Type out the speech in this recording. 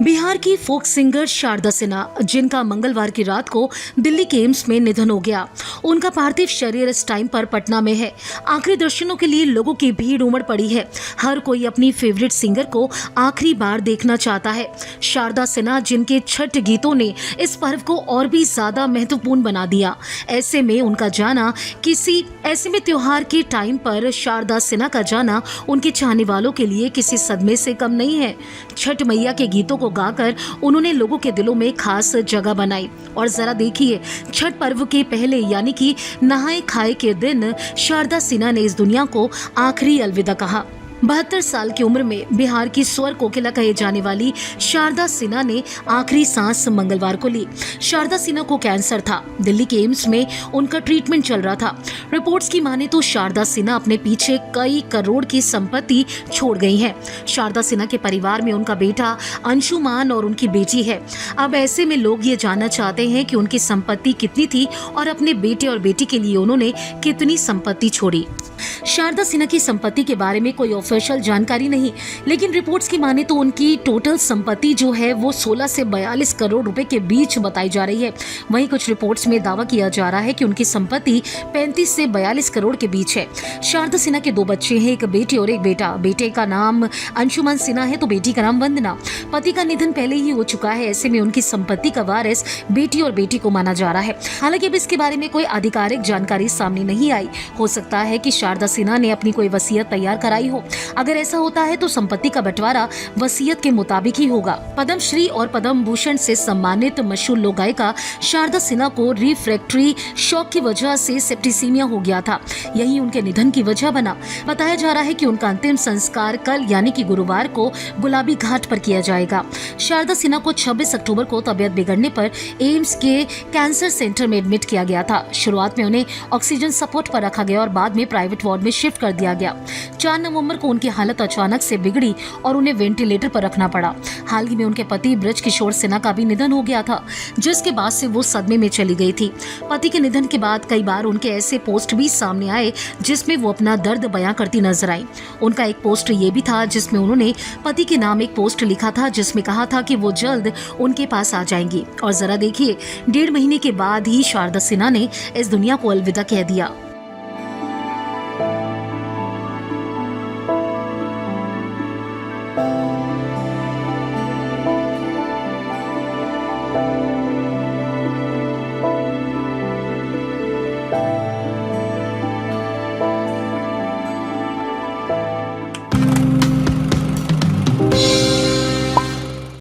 बिहार की folk singer Sharda Sinha, जिनका मंगलवार की रात को दिल्ली के एम्स में निधन हो गया। उनका पार्थिव शरीर इस टाइम पर पटना में है। आखिरी दर्शनों के लिए लोगों की भीड़ उमड़ पड़ी है। हर कोई अपनी फेवरेट सिंगर को आखिरी बार देखना चाहता है। शारदा सिन्हा, जिनके छठ गीतों ने इस पर्व को और भी ज्यादा महत्वपूर्ण बना दिया। ऐसे में त्योहार के टाइम पर शारदा सिन्हा का जाना उनके चाहने वालों के लिए किसी सदमे से कम नहीं है। छठ मैया के गीतों को गाकर उन्होंने लोगों के दिलों में खास जगह बनाई। और जरा देखिए, छठ पर्व के पहले यानी कि नहाए खाए के दिन शारदा सिन्हा ने इस दुनिया को आखिरी अलविदा कहा। 72 साल की उम्र में बिहार की स्वर कोकिला कहे जाने वाली शारदा सिन्हा ने आखिरी सांस मंगलवार को ली। शारदा सिन्हा को कैंसर था। दिल्ली के एम्स में उनका ट्रीटमेंट चल रहा था। रिपोर्ट्स की माने तो शारदा सिन्हा अपने पीछे कई करोड़ की संपत्ति छोड़ गई है। शारदा सिन्हा के परिवार में उनका बेटा अंशुमान और उनकी बेटी है। अब ऐसे में लोग ये जानना चाहते हैं कि उनकी संपत्ति कितनी थी और अपने बेटे और बेटी के लिए उन्होंने कितनी संपत्ति छोड़ी। शारदा सिन्हा की संपत्ति के बारे में कोई ऑफिशियल जानकारी नहीं, लेकिन रिपोर्ट्स की माने तो उनकी टोटल संपत्ति जो है वो 16 से 42 करोड़ रुपए के बीच बताई जा रही है। वहीं कुछ रिपोर्ट्स में दावा किया जा रहा है कि उनकी संपत्ति 35 से 42 करोड़ के बीच है। शारदा सिन्हा के 2 बच्चे हैं, एक बेटी और एक बेटा। बेटे का नाम अंशुमान सिन्हा है तो बेटी का नाम वंदना। पति का निधन पहले ही हो चुका है। ऐसे में उनकी संपत्ति का वारिस बेटी और बेटी को माना जा रहा है। हालांकि अब इसके बारे में कोई आधिकारिक जानकारी सामने नहीं आई। हो सकता है कि शारदा सिन्हा ने अपनी कोई वसीयत तैयार कराई हो। अगर ऐसा होता है तो संपत्ति का बंटवारा वसीयत के मुताबिक ही होगा। पद्म श्री और पद्म भूषण से सम्मानित मशहूर लोक गायिका शारदा सिन्हा को रिफ्रैक्टरी शॉक की वजह से सेप्टिसीमिया हो गया था। यही उनके निधन की वजह बना। बताया जा रहा है कि उनका अंतिम संस्कार कल यानी कि गुरुवार को गुलाबी घाट पर किया जाएगा। शारदा सिन्हा को 26 अक्टूबर को तबियत बिगड़ने पर एम्स के कैंसर सेंटर में एडमिट किया गया था। शुरुआत में उन्हें ऑक्सीजन सपोर्ट पर रखा गया और बाद में प्राइवेट वार्ड में शिफ्ट कर दिया गया। 4 नवंबर को उनकी हालत अचानक से बिगड़ी और उन्हें वेंटिलेटर पर रखना पड़ा। हाल ही में उनके पति ब्रज किशोर सिन्हा का भी निधन हो गया था, जिसके बाद से वो सदमे में चली गई थी। पति के निधन के बाद कई बार उनके ऐसे पोस्ट भी सामने आए जिसमें वो अपना दर्द बयां करती नजर आई। उनका एक पोस्ट ये भी था जिसमें उन्होंने पति के नाम एक पोस्ट लिखा था, जिसमें कहा था कि वो जल्द उनके पास आ जाएंगी। और जरा देखिए, 1.5 महीने के बाद ही शारदा सिन्हा ने इस दुनिया को अलविदा कह दिया।